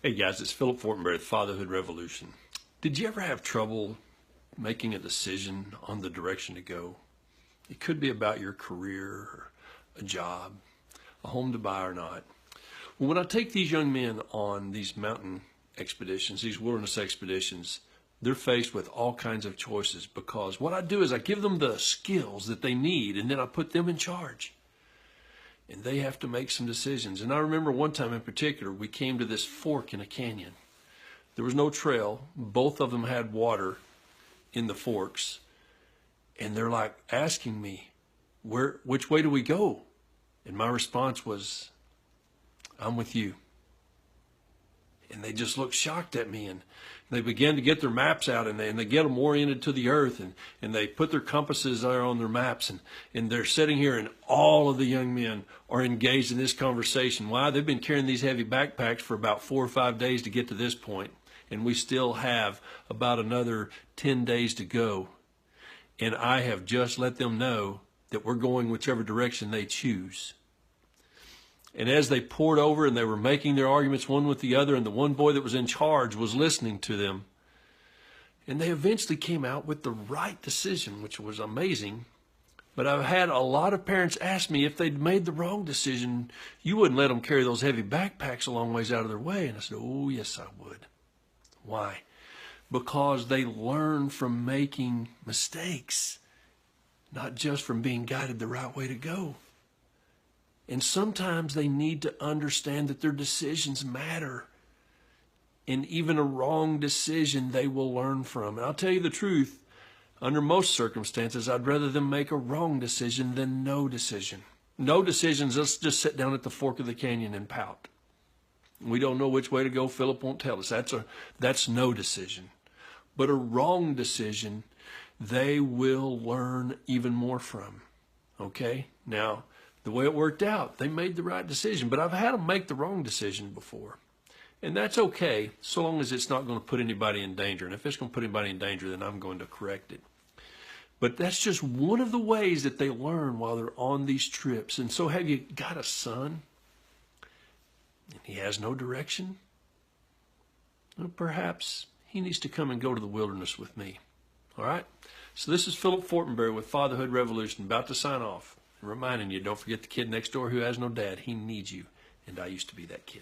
Hey guys, it's Philip Fortenberry, the Fatherhood Revolution. Did you ever have trouble making a decision on the direction to go? It could be about your career, or a job, a home to buy or not. Well, when I take these young men on these mountain expeditions, these wilderness expeditions, they're faced with all kinds of choices, because what I do is I give them the skills that they need, and then I put them in charge. And they have to make some decisions. And I remember one time in particular, we came to this fork in a canyon. There was no trail. Both of them had water in the forks. And they're like asking me, which way do we go? And my response was, I'm with you. And they just looked shocked at me, and they began to get their maps out, and they get them oriented to the earth, and they put their compasses there on their maps, and they're sitting here, and all of the young men are engaged in this conversation. Why? They've been carrying these heavy backpacks for about 4 or 5 days to get to this point, and we still have about another 10 days to go. And I have just let them know that we're going whichever direction they choose. And as they poured over and they were making their arguments one with the other, and the one boy that was in charge was listening to them, and they eventually came out with the right decision, which was amazing. But I've had a lot of parents ask me, if they'd made the wrong decision, you wouldn't let them carry those heavy backpacks a long ways out of their way. And I said, oh, yes, I would. Why? Because they learn from making mistakes, not just from being guided the right way to go. And sometimes they need to understand that their decisions matter. And even a wrong decision they will learn from. And I'll tell you the truth, under most circumstances, I'd rather them make a wrong decision than no decision. No decisions, let's just sit down at the fork of the canyon and pout. We don't know which way to go, Philip won't tell us. That's no decision. But a wrong decision, they will learn even more from. Okay? Now, the way it worked out, they made the right decision, but I've had them make the wrong decision before. And that's okay, so long as it's not going to put anybody in danger. And if it's going to put anybody in danger, then I'm going to correct it. But that's just one of the ways that they learn while they're on these trips. And so have you got a son, and he has no direction? Well, perhaps he needs to come and go to the wilderness with me. All right? So this is Philip Fortenberry with Fatherhood Revolution, about to sign off. Reminding you, don't forget the kid next door who has no dad. He needs you, and I used to be that kid.